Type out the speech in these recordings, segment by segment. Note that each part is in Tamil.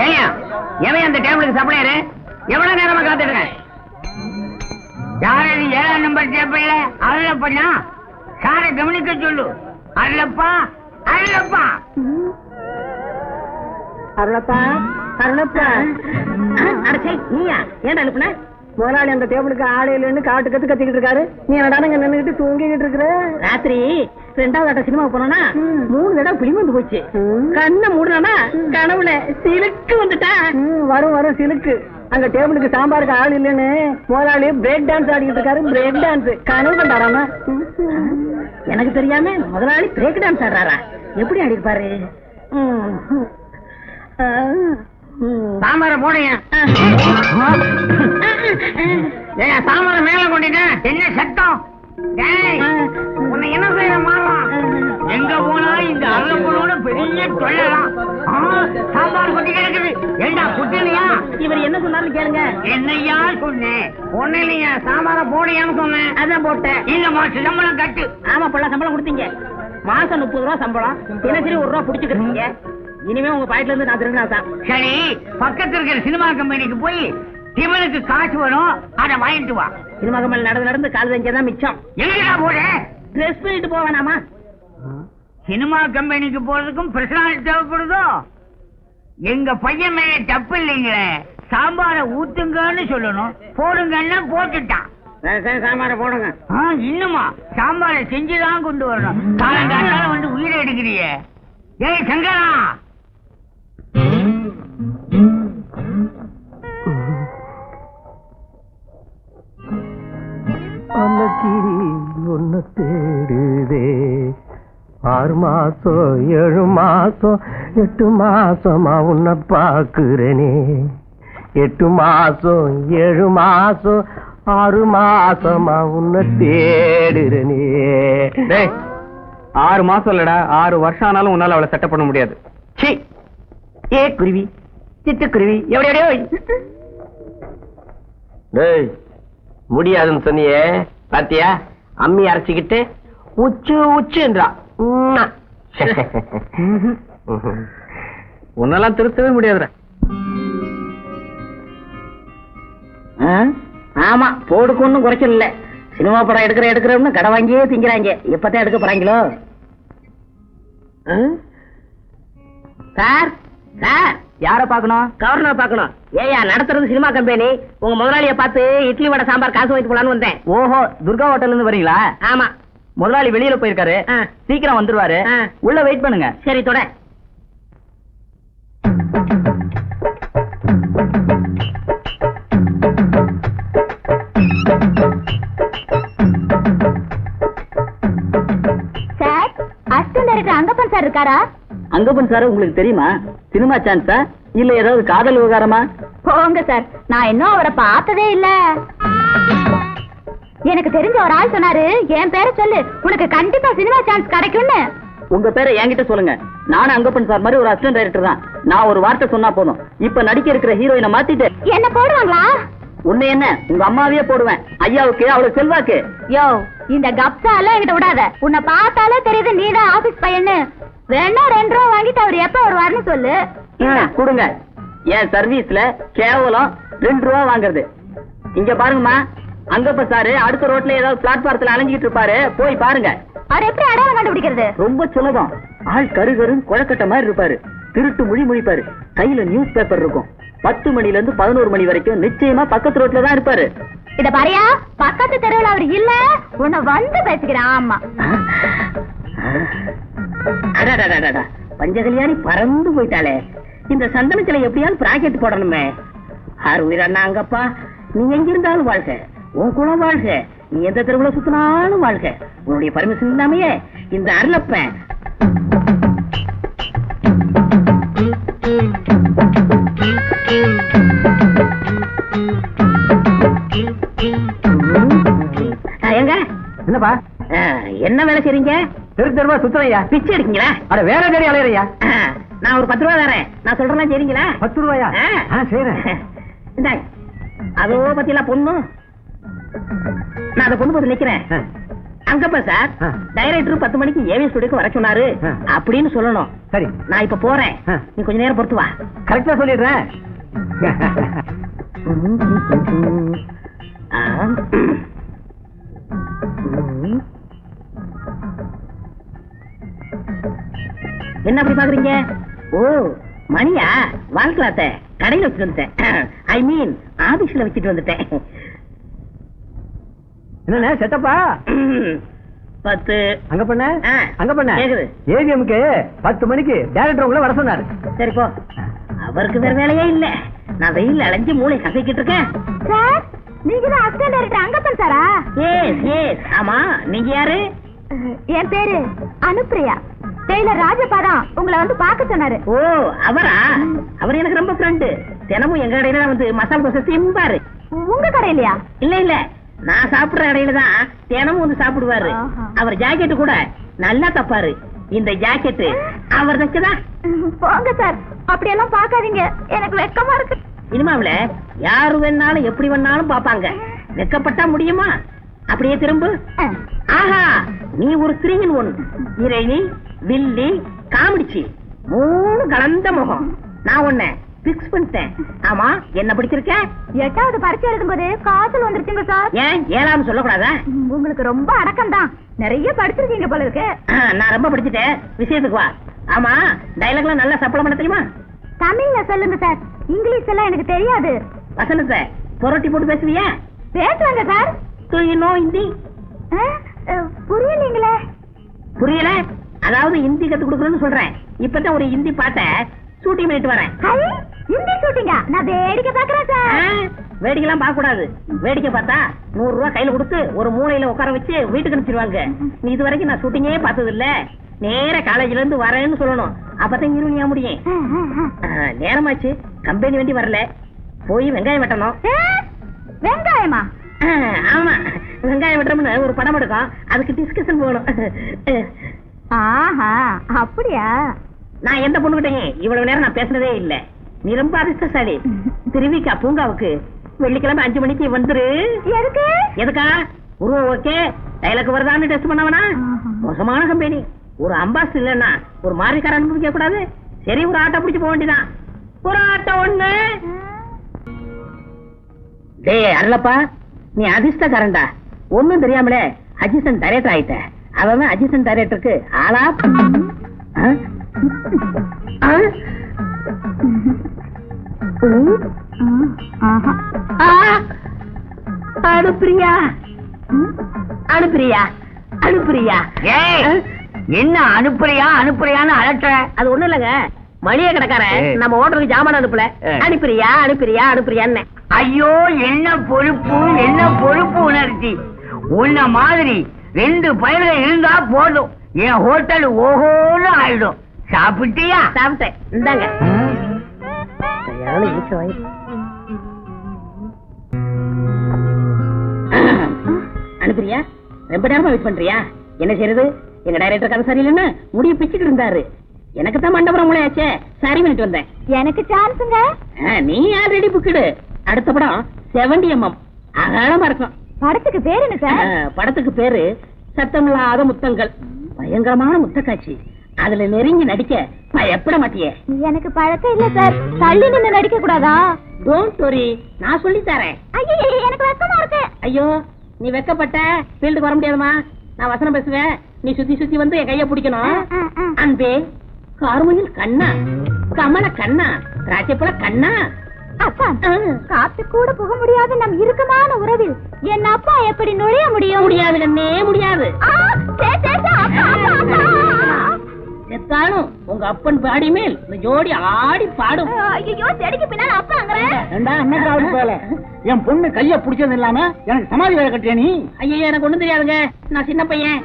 ஏயா எவன் அந்த டேபிளுக்கு சப்ளையரு? எவ்வளவு நேரமா காத்துடுறேன்? யாரு 7ஆம் நம்பர் டேபிள்ல அருளப்பண்ணா? சாரை கவனிக்க சொல்லு. அருளப்பா, அருளப்பா, அருளப்பா, அருளப்பா. அடச்சே, நீயா ஏன் அனுப்புன? முதலாளி அந்த டேபிளுக்கு ஆடையில காட்டு கத்து கத்திக்கிட்டு இருக்காரு. நீ என்னடானங்க நின்னுகிட்டு தூங்கிக்கிட்டு இருக்கிற? ராத்திரி 2வது ஆட்ட சினிமாவுக்கு போனா 3 தடவை பிடி வந்து போச்சு. கண்ணை மூடனா கனவுல சிலுக்கு வந்துட்டா. வரும் வரும் சிலுக்கு. அங்க டேபிளுக்கு சாம்பாருக்கு ஆள் இல்லன்னு முதலாளி பிரேக் டான்ஸ் ஆடிக்கிட்டு இருக்காரு. பிரேக் டான்ஸ் கனவு கண்டாராமா? எனக்கு தெரியாம முதலாளி பிரேக் டான்ஸ் ஆடுறாரா? எப்படி ஆடிருப்பாரு? சாம்பார போடுங்க. சாம்பார மேல கொண்டுட்டேன். என்ன சத்தம்? உன்னை என்ன செய்ய மாறலாம்? எங்க போனா இந்த அருளப்பனோட பெரிய தொல்லலாம். சாம்பார் கொட்டி கிடக்குது. ஏண்டா குட்டினியா? இவர் என்ன சொன்னாலும் கேளுங்க. என்னையா சொன்னேன்? ஒண்ணு இல்லையா, சாம்பார போடையான்னு சொன்னேன். அதான் போட்டேன். இல்லம்மா, சம்பளம் கட்டு. ஆமா, பல்ல சம்பளம் கொடுத்தீங்க. மாசம் 30 ரூபா சம்பளம். தினசரி 1 ரூபா புடிச்சுக்கிறீங்க. இனிமே உங்க பாயிட்ல இருந்து நான் திருநாதான். சரி, பக்கத்துல இருக்கிற சினிமா கம்பெனிக்கு போய் இவனுக்கு காசு வரும், அதை வாங்கிட்டு வா. சினிமா கம்பெனி நடந்து கால் தான் மிச்சம். எங்கடா போற? ட்ரெஸ் பண்ணிட்டு போவேனாமா? சினிமா கம்பெனிக்கு போறதுக்கும் பிரசனாலிட்டி தேவைப்படுதோ? எங்க பையன் மேல தப்பு இல்லைங்களே. சாம்பார ஊத்துங்கன்னு சொல்லணும், போடுங்கன்னா போட்டுட்டான். சாம்பார போடுங்க. இன்னுமா சாம்பார செஞ்சுதான் கொண்டு வரணும். காலங்காத்தால வந்து உயிரை எடுக்கிறிய. ஏய் சங்கரா, அன்னக்கிரி ஒன்னு தேடுதே. 6 மாசம் 7 மாசம் 8 மாசமா உன்னை பாக்குறேனே. 8 மாசம் 7 மாசம் 6 மாசமா உன்னை தேடுறேனே. 6 மாசம் இல்லடா, 6 வருஷம் ஆனாலும் உன்னால அவளை செட்டப் பண்ண முடியாது. ஏ குருவி, சிட்டுக்குருவி, எவ்வளோ முடியாதுன்னு சொன்னியே பாத்தியா? அம்மி அரைச்சிக்கிட்டு உச்சு உச்சுன்றா. உன்னெல்லாம் திருத்தவே முடியாதுடா. ஆமா, போடுக்கு ஒன்னும் குறைச்சல் இல்ல. சினிமா படம் எடுக்கிறோம்னு கடை வாங்கியே திங்கிறாங்க. எப்பதான் எடுக்க போறாங்களோ? சார் சார், யார பாக்கணும்? கவர்னர் பாக்கணும். ஏயா, நடத்துறது சினிமா கம்பெனி. உங்க முதலாளிய பார்த்து இட்லி வடை சாம்பார் காசு வைத்து போலான்னு வந்தேன். ஓஹோ, துர்கா ஹோட்டல்ல இருந்து வரீங்களா? ஆமா. முதலாளி வெளியில போயிருக்காரு, சீக்கிரம் வந்துருவாரு. உள்ள வெயிட் பண்ணுங்க. சரி, தொட. Sir, assistant director Angappan sir இருக்காரா? அங்கப்பன் சார் உங்களுக்கு தெரியுமா? சினிமா சான்ஸா இல்ல ஏதாவது காதல் விவகாரமா? போங்க சார், நான் இன்னும் அவரை பார்த்ததே இல்ல. எனக்கு தெரிஞ்ச ஒரு ஆள் சொன்னாரு, என் பேரை சொல்லு, உனக்கு கண்டிப்பா சினிமா சான்ஸ் கிடைக்கும்னு. உங்க பேரை என்கிட்ட சொல்லுங்க. நானும் அங்கப்பன் சார் மாதிரி ஒரு அசிஸ்டன்ட் டைரக்டர் தான். நான் ஒரு வார்த்தை சொன்னா போதும், இப்ப நடிக்க இருக்கிற ஹீரோயினை மாத்திட்டு என்ன போடுவாங்களா? உன்னை என்ன, உங்க அம்மாவையே போடுவேன். ஐயாவுக்கு அவளுக்கு செல்வாக்கு. யோ, இந்த கப்சால என்கிட்ட விடாத. உன்னை பார்த்தாலே தெரியுது நீதான் ஆபீஸ் பையன்னு. வேணா 2 ரூபா வாங்கிட்டு அவர் எப்ப வருவாருன்னு சொல்லு. கொடுங்க. என் சர்வீஸ்ல கேவலம் 2 ரூபா வாங்குறது. இங்க பாருங்கம்மா, அங்கப்ப சாரு அடுத்த ரோட்ல ஏதாவது பிளாட்பாரத்துல அலைஞ்சிட்டு இருப்பாரு, போய் பாருங்க. அவர் எப்படி அடையாளம் கண்டுபிடிக்கிறது? ரொம்ப சுலபம். ஆள் கருகருன்னு குழக்கட்ட மாதிரி இருப்பாரு. திருட்டு மொழி முழிப்பாரு. கையில நியூஸ் பேப்பர் இருக்கும். 10 மணில இருந்து 11 மணி வரைக்கும் நிச்சயமா பக்கத்து ரோட்ல தான் இருப்பாரு. இத பாரியா, பக்கத்து தெருவில் அவர் இல்ல, உன்னை வந்து பேசிக்கிறேன். ஆமா, பஞ்சகல்யாணி பறந்து போயிட்டாலே. இந்த சந்தனத்துல எப்படியாவது பிராக்கெட் போடணுமே. ஆறு உயிரண்ணா அங்கப்பா, நீ எங்க இருந்தாலும் வாழ்க, உன் குலம் வாழ்க, நீ எந்த தெருவுல சுத்தினாலும் வாழ்க. உன்னுடைய பர்மிஷன் இல்லாமையே இந்த அருளப்பன் எங்க என்னப்பா என்ன வேலை செய்றீங்க? தெரு தெருவா சுத்துறையா? பிச்சை எடுக்கீங்களா? அட வேற தேடி அலையறையா? நான் ஒரு 10 ரூபா தரேன். நான் சொல்றேன் சரிங்களா? 10 ரூபாயா? செய்றேன். இந்தாங்க. அதோ பத்தியெல்லாம் பொண்ணு. நான் அதை கொண்டு போய் நிக்கிறேன். அங்கப்பா சார் டைரக்டர் 10 மணிக்கு ஏவி ஸ்டுடியோக்கு வர சொன்னாரு அப்படின்னு சொல்லணும். சரி, நான் இப்ப போறேன், நீ கொஞ்ச நேரம் பொறுத்து வா. கரெக்டா சொல்லிடுறேன். என்ன அப்படி பாக்குறீங்க? ஓ மணியா, வாழ்க்கலாத்த கடையில வச்சுட்டு வந்துட்டேன். ஐ மீன் ஆபீஸ்ல வச்சுட்டு வந்துட்டேன். என்ன செட்டப்பா? 10 அங்க பண்ண அங்க பண்ண கேக்குது. ஏவிஎம்க்கு 10 மணிக்கு டைரக்டர் உங்களை வர சொன்னாரு. சரி போ, அவருக்கு வேற வேலையே இல்ல. நான் வெயில்ல அலைஞ்சு மூளை கசக்கிட்டு இருக்கேன். சார், நீங்க தான் அசிஸ்டன்ட் டைரக்டர் அங்கப்பன் சாரா? எஸ் எஸ், ஆமா. நீங்க யாரு? என் பேரு அனுப்பிரியா. டெய்லர் ராஜபாதான் உங்களை வந்து பார்க்க சொன்னாரு. ஓ அவரா? அவர் எனக்கு ரொம்ப ஃப்ரெண்டு. தினமும் எங்க கடையில வந்து மசாலா தோசை திம்பாரு. உங்க கடையிலயா? இல்ல இல்ல, நான் சாப்பிடுற கடையில தான் தினமும் வந்து சாப்பிடுவாரு. அவர் ஜாக்கெட் கூட நல்லா தப்பாரு. இந்த ஜாக்கெட் அவர் தைச்சதா? போங்க சார், அப்படியெல்லாம் பாக்காதீங்க, எனக்கு வெக்கமா இருக்கு. சினிமாவுல யாரு வேணாலும் எப்படி வேணாலும் பாப்பாங்க. வெக்கப்பட்டா முடியுமா? அப்படியே திரும்ப. ஆஹா, நீ ஒரு 3-in-1. ஹீரோயினி, வில்லி, காமெடிச்சி, 3 கலந்த முகம். நான் உன்னை பிக்ஸ் பண்ணிட்டேன். ஆமா, என்ன படிச்சிருக்க? 8வது பரீட்சை எழுதும்போது காய்ச்சல் வந்துருச்சுங்க சார். ஏன் 7ஆம் சொல்லக்கூடாதா? உங்களுக்கு ரொம்ப அடக்கம் தான், நிறைய படிச்சிருக்கீங்க போல இருக்கு. நான் ரொம்ப படிச்சுட்டேன், விஷயத்துக்கு வா. ஆமா, டைலாக்லாம் நல்லா சப்பளம் பண்ண தெரியுமா? தமிழ்ல சொல்லுங்க சார், இங்கிலீஷ் எல்லாம் எனக்கு தெரியாது. வசனத்தை புரட்டி போட்டு பேசுவியா? பேசுவாங்க சார். ஹிந்தி புரியலீங்களே. புரியல? அதாவது ஹிந்தி கத்து கொடுக்கணும்னு சொல்றேன். இப்பதான் ஒரு ஹிந்தி பாட்ட ஷூட்டிங் பண்ணிட்டு வரேன். ஹிந்தி ஷூட்டிங்கா? நான் வேடிக்கை பாக்குறேன் சார். வேடிக்கைலாம் பார்க்க கூடாது. வேடிக்கை பார்த்தா 100 ரூபாய் கையில கொடுத்து ஒரு மூலையில உட்கார வச்சு வீட்டுக்கு அனுப்பிச்சிருவாங்க. நீ இது வரைக்கும் நான் ஷூட்டிங்கே பார்த்தது இல்ல. நேர காலேஜ்ல இருந்து வரேன்னு சொல்லணும். அப்பதான் இருவனியா முடியும். நேரமாச்சு, கம்பெனி வண்டி வரல. போய் வெங்காயம் வெட்டணும். வெங்காயமா? ஆமா, வெங்காயம் வெட்டணும்னு ஒரு படம் எடுக்கும். அதுக்கு டிஸ்கஷன் போகணும். ஆஹா, அப்படியா? நான் எந்த பொண்ணுகிட்டேங்க இவ்வளவு நேரம் நான் பேசுனதே இல்ல. நீ ரொம்ப அதிர்ஷ்டசாலி. திருவிக்கா பூங்காவுக்கு வெள்ளிக்கிழமை 5 மணிக்கு வந்துரு. எதுக்கு? எதுக்கா? உருவம் ஓகே, டைலாக் வருதான்னு டெஸ்ட் பண்ணவனா? மோசமான கம்பெனி. ஒரு அம்பாஸ் இல்லன்னா ஒரு மாறிக்கார அனுபவிக்க கூடாது. சரி, ஒரு ஆட்டோ பிடிச்சு போக வேண்டியதான். ஒரு ஆட்டோ ஒண்ணு. டேய் அருளப்பா, நீ அதிர்ஷ்டக்காரன்டா. ஒண்ணும் தெரியாமலே அசிஸ்டன்ட் டைரக்டர் ஆயிட்ட. அவன் அசிஸ்டன்ட் டைரக்டருக்கு ஆளா? அனுப்பிரியா, அனுப்பிரியா, அனுப்பிரியா. என்ன அனுப்புறியா அனுப்புறியான்னு அலட்ட? அது ஒண்ணும் இல்லங்க, மளிகை கடைக்காரன் நம்ம ஓட்டருக்கு ஜாமான் அனுப்பல. அனுப்பிரியா அனுப்பிரியா அனுப்பிரியான்னு. ஐயோ, என்ன பொறுப்பு, என்ன பொறுப்பு உணர்ச்சி. உன்ன மாதிரி 2 பயல்கள் இருந்தா போதும், என் ஹோட்டல் ஓஹோன்னு ஆயிடும். சாப்பிட்டியா? சாப்பிட்டேன், இந்தாங்க. அனுப்பிரியா, ரொம்ப நேரமா வெயிட் பண்றியா? என்ன செய்யறது, எங்க டைரக்டர் கதை சரியில்லைன்னு முடிய பிச்சுக்கிட்டு இருந்தாரு. எனக்கு தான் மண்டபம் மூளையாச்சே, சரி பண்ணிட்டு வந்தேன். எனக்கு சான்ஸுங்க. நீ ஆல்ரெடி புக்கிடு. அடுத்த படம் 70mm அகலமா இருக்கும். படத்துக்கு பேரு என்ன சார்? படத்துக்கு பேரு சத்தமில்லாத முத்தங்கள். பயங்கரமான முத்த காட்சி. அதுல நெருங்கி நடிக்க பயப்பட மாட்டியே? எனக்கு பழக்கம் இல்ல சார், தள்ளி நின்னு நடிக்க கூடாதா? டோன்ட் வரி, நான் சொல்லி தரேன். ஐயோ, எனக்கு வெக்கமா இருக்கு. ஐயோ, நீ வெக்கப்பட்ட ஃபீல்டுக்கு வர முடியாதுமா. நான் வசனம் பேசுவேன், நீ சுத்தி சுத்தி வந்து என் கைய பிடிக்கணும். அன்பே கார்முகில் கண்ணா, கமல கண்ணா, ராஜப்பழ கண்ணா. அப்பா, காத்து கூட புக முடியாத நம் இறுக்கமான உறவில் என் அப்பா எப்படி நுழைய முடியும்? முடியாது கண்ணே, முடியாது. செத்தாலும் உங்க அப்பன் பாடி மேல் இந்த ஜோடி ஆடி பாடும். ஐயோ, செடிக்கு பின்னால அப்பாங்கறேன். என் பொண்ணு கைய பிடிச்சது இல்லாம எனக்கு சமாதி வேலை கட்டியா நீ? ஐயோ, எனக்கு ஒண்ணும் தெரியாதுங்க, நான் சின்ன பையன்.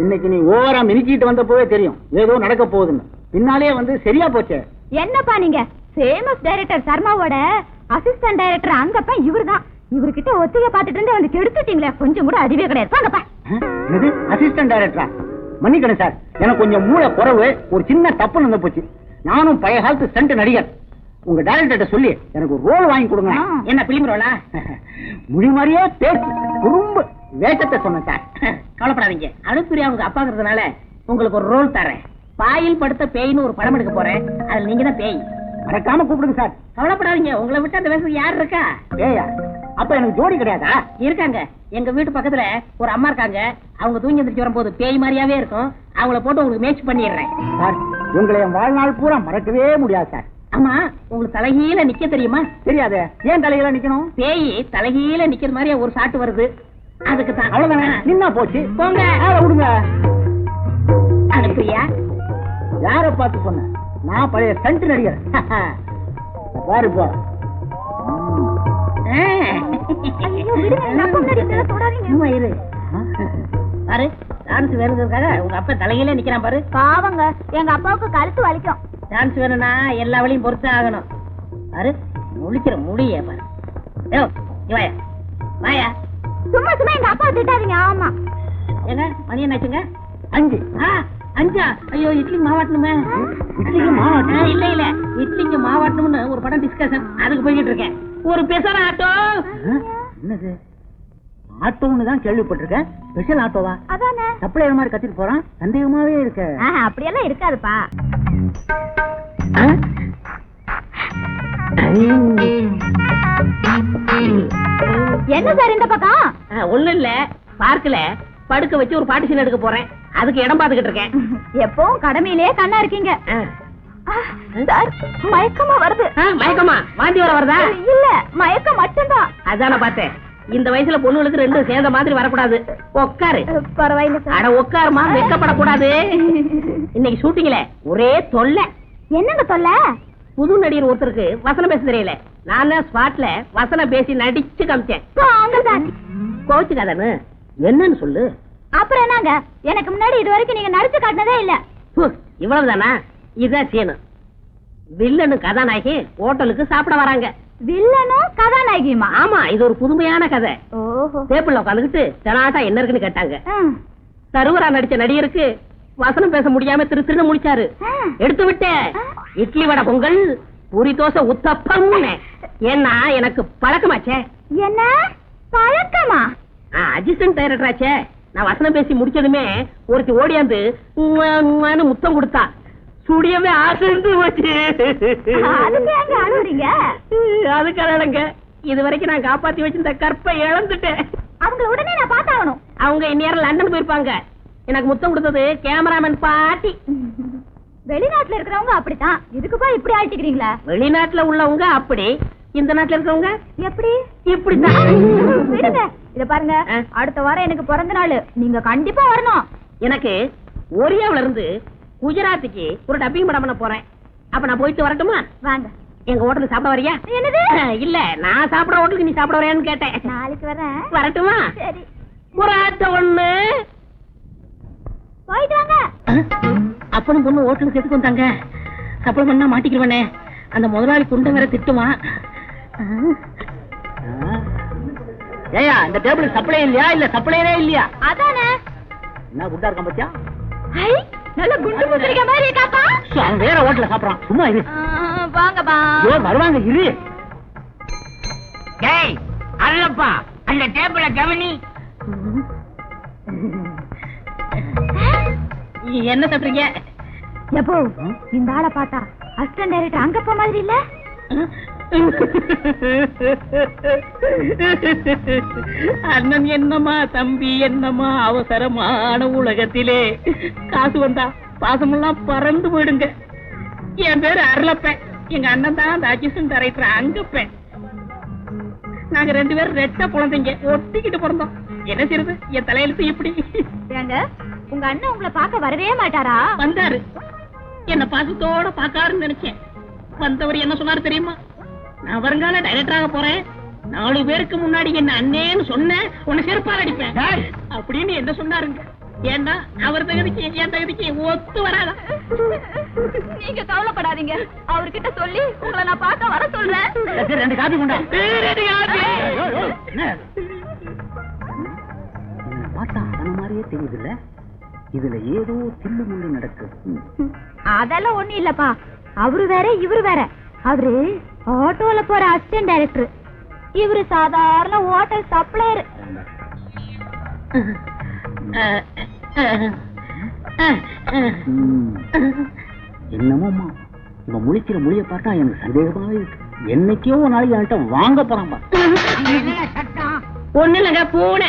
இன்னைக்கு நீ ஓவரா மினிக்கிட்டு வந்த போவே தெரியும் ஏதோ நடக்க போகுதுன்னு. பின்னாலே வந்து சரியா போச்சே. என்னப்பா நீங்க ஃபேமஸ் டைரக்டர் சர்மாவோட அசிஸ்டன்ட் டைரக்டர் அங்கப்பா இவர்தான். இவர்கிட்ட ஒத்திகை பாத்துட்டு இருந்து வந்து கெடுத்துட்டீங்களே, கொஞ்சம் கூட அறிவே கிடையாது. வாங்கப்பா. இது அசிஸ்டன்ட் டைரக்டரா? மன்னிக்கணும் சார், எனக்கு கொஞ்சம் மூளை குறைவு, ஒரு சின்ன தப்பு நடந்து போச்சு. நானும் பழைய காலத்து ஸ்டண்ட் நடிகர். உங்க டைரக்டர்ட்ட சொல்லி எனக்கு ஒரு ரோல் வாங்கி கொடுங்க. என்ன பிலிம் ரோலா? மொழி மாதிரியே பேசு குறும்பு வேஷத்தை சொன்னேன் சார். கவலைப்படாதீங்க. அனுப்பிரியா உங்க அப்பாங்கிறதுனால உங்களுக்கு ஒரு ரோல் தரேன். பாயில் படுத்த பேய்னு ஒரு படம் எடுக்க போறேன். அதுல நீங்க தான் பேய். மறக்காம கூப்பிடுங்க சார். கவலைப்படாதீங்க, உங்களை விட்டு அந்த வேஷத்துக்கு யார் இருக்கா? ஏயா, அப்ப எனக்கு ஜோடி கிடையாதா? இருக்காங்க. எங்க வீட்டு பக்கத்துல ஒரு அம்மா இருக்காங்க. அவங்க தூங்கி எந்திரிச்சு வரும்போது பேய் மாதிரியாவே இருக்கும். அவங்கள போட்டு உங்களுக்கு மேட்ச் பண்ணிடுறேன். சார், உங்களை என் வாழ்நாள் பூரா மறக்கவே முடியாது சார். ஆமா, உங்களுக்கு தலைகீழ நிக்க தெரியுமா? தெரியாது. ஏன் தலையில நிக்கணும்? பேய் தலைகீழ நிக்கிற மாதிரியே ஒரு சாட்டு வருது. அதுக்கு தான். அவ்வளவுதானே, நின்னா போச்சு. போங்க. விடுங்க. அனுப்பிரியா? யார பார்த்து சொன்ன? நான் பழைய ஸ்டண்ட் நடிகர். பாரு போ. சும்மா இரு. பாரு, டான்ஸ் வேணுங்கிறதுக்காக உங்க அப்பா தலையில நிக்கிறான் பாரு. பாவங்க, எங்க அப்பாவுக்கு கழுத்து வலிக்கும். டான்ஸ் வேணும்னா எல்லா வழியும் பொறுத்து ஆகணும். பாரு, முழிக்கிற முடிய பாரு. வாயா வாயா. சும்மா சும்மா எங்க அப்பா திட்டாதீங்க. ஆமா, ஏங்க மணி என்னாச்சுங்க? 5. 5. ஐயோ, இட்லி மாவாட்டணுமே. இட்லிக்கு மாவாட்டு? இல்ல இல்ல, இட்லிக்கு மாவாட்டணும்னு ஒரு படம் டிஸ்கஷன். அதுக்கு போய்கிட்டு இருக்கேன். ஒரு பெசர் ஆட்டோ. என்னது? ஆட்டோன்னு தான் கேள்விப்பட்டிருக்கேன். ஸ்பெஷல் ஆட்டோவா? அதானே. சப்ளையர் மாதிரி கத்திட்டு போறான். சந்தேகமாவே இருக்கு. அப்படியெல்லாம் இருக்காதுப்பா. என்ன சார் இந்த பக்கம்? ஒண்ணும் இல்ல, பார்க்கல படுக்க வச்சு ஒரு பாட்டு சீன் எடுக்க போறேன். அதுக்கு இடம் பாத்துக்கிட்டு இருக்கேன். எப்பவும் கடமையிலே கண்ணா இருக்கீங்க. சார், மயக்கமா வருது. மயக்கமா? வாந்தி வர வருதா? இல்ல, மயக்கம் மட்டும்தான். அதான பார்த்தேன். இந்த வயசுல பொண்ணுகளுக்கு ரெண்டும் சேர்ந்த மாதிரி வரக்கூடாது. உட்காரு. பரவாயில்ல சார். அட உட்காருமா, வெக்கப்படக்கூடாது. இன்னைக்கு ஷூட்டிங்ல ஒரே தொல்லை. என்னங்க தொல்லை? புது நடிகர் ஒருத்தருக்கு வசனம் பேச தெரியல. நானே ஸ்பாட்ல வசனம் பேசி நடிச்சு காமிச்சேன். கோச்சுக்காதன்னு என்னன்னு சொல்லு. அப்புறம் என்னங்க, எனக்கு முன்னாடி இது வரைக்கும் நீங்க நடிச்சு காட்டினதே இல்ல. இவ்வளவுதானா? இதுதான் சீனு. வில்லனு கதாநாயகி ஹோட்டலுக்கு சாப்பிட வராங்க. வில்லனும் கதாநாயகியுமா? ஆமா, இது ஒரு புதுமையான கதை. ஓஹோ. டேபிள்ல உட்காந்துக்கிட்டு தெனாட்டா என்ன இருக்குன்னு கேட்டாங்க. சருவரா நடிச்ச நடிகருக்கு வசனம் பேச முடியாம திருன்னு முடிச்சாரு. எடுத்து விட்டேன். இட்லி வடை பொங்கல் பூரி தோசை உத்தப்பம். ஏன்னா எனக்கு பழக்கமாச்சே. என்ன பழக்கமா? அசிஸ்டன்ட் டைரக்டர் ஆச்சே. நான் வசனம் பேசி முடிச்சதுமே ஒருத்தி ஓடியாந்து முத்தம் கொடுத்தா. சுடியவே ஆசைந்து போச்சு. அதுக்காக இது வரைக்கும் நான் காப்பாத்தி வச்சிருந்த கற்பை இழந்துட்டேன். அவங்க உடனே நான் பார்த்தாகணும். அவங்க இந்நேரம் லண்டன் போயிருப்பாங்க. எனக்கு முத்தம் கொடுத்தது கேமராமேன் பாட்டி. வெளிநாட்டுல இருக்கிறவங்க அப்படித்தான். இதுக்குப்பா இப்படி ஆயிட்டுக்கிறீங்களா? வெளிநாட்டுல உள்ளவங்க அப்படி, இந்த நாட்டுல இருக்கிறவங்க எப்படி? இப்படிதான். இத பாருங்க, அடுத்த வாரம் எனக்கு பிறந்த நாள். நீங்க கண்டிப்பா வரணும். எனக்கு ஒரியாவில இருந்து குஜராத்துக்கு ஒரு டப்பிங் படம் பண்ண போறேன். அப்ப நான் போயிட்டு வரட்டுமா? வாங்க. எங்க ஹோட்டலுக்கு சாப்பிட வரியா? என்னது? இல்ல, நான் சாப்பிட ஹோட்டலுக்கு நீ சாப்பிட வரையான்னு கேட்டேன். நாளைக்கு வரேன். வரட்டுமா? சரி. புறாட்ட ஒண்ணு. போயிட்டு வாங்க. அப்பனும் பொண்ணு ஹோட்டலுக்கு எதுக்கு வந்தாங்க? சப்ளை பண்ணா மாட்டிக்கிறவனே. அந்த முதலாளி குண்டை வேற திட்டுவான். ஏயா, இந்த டேபிள் சப்ளை இல்லையா? இல்ல சப்ளையரே இல்லையா? அதானே. என்ன குண்டா இருக்கான் பத்தியா? ஐ, நல்ல குண்டு முத்திரிக்க மாதிரி இருக்காப்பா. அவன் வேற ஹோட்டல்ல சாப்பிடுறான். சும்மா இரு. வாங்கப்பா. வருவாங்க, இரு. டேய் அல்லப்பா, அந்த டேபிள கவனி. என்ன சாப்பிடுறீங்க? எப்போ இந்த ஆளை பார்த்தா அசிஸ்டன்ட் டைரக்டர் அங்கப்பா மாதிரி இல்ல? அண்ணன் என்னமா தம்பி என்னமா அவசரமான உலகத்திலே காசு வந்தா பாசமெல்லாம் பறந்து போயிடுங்க. என் பேரு அருளப்பேன். எங்க அண்ணன் தான் அந்த அசிஸ்டன்ட் டைரக்டர் அங்கப்பேன். நாங்க 2 பேரும் ரெட்ட குழந்தைங்க, ஒட்டிக்கிட்டு பிறந்தோம். என்ன செய்யறது, என் தலையெழுத்து இப்படி. ஏங்க, உங்க அண்ணன் உங்களை பார்க்க வரவே மாட்டாரா? வந்தாரு. என்ன பாசத்தோட பாக்காருன்னு நினைச்சேன். வந்தவர் என்ன சொன்னாரு தெரியுமா? நான் வருங்கால டைரக்டராக போறேன். 4 பேருக்கு முன்னாடி என்ன அண்ணேன்னு சொன்னேன், உன்னை செருப்பால் அடிப்பேன் அப்படின்னு என்ன சொன்னாருங்க. ஏன்னா அவர் தகுதிக்கு என் தகுதிக்கு ஒத்து வராதா? நீங்க கவலைப்படாதீங்க, அவர்கிட்ட சொல்லி உங்களை நான் பார்க்க வர சொல்றேன். 2 காபி கொண்டா. பார்த்தா அவன மாதிரியே தெரியுதுல்ல. இதுல ஏதோ தில்லு முள்ளு நடக்குது. அதெல்லாம் ஒண்ணு இல்லப்பா. அவரு வேற இவரு வேற. அவரு ஆட்டோல போற அசிஸ்டன்ட் டைரக்டர், இவரு சாதாரண ஹோட்டல் சப்ளையர். என்னமோமா இவன் முழிக்கிற மொழிய பார்த்தா எனக்கு சந்தேகமாவே இருக்கு. என்னைக்கோ ஒரு நாளைக்கு என்கிட்ட வாங்க போறான். சத்தம் ஒண்ணு இல்லங்க பூனை.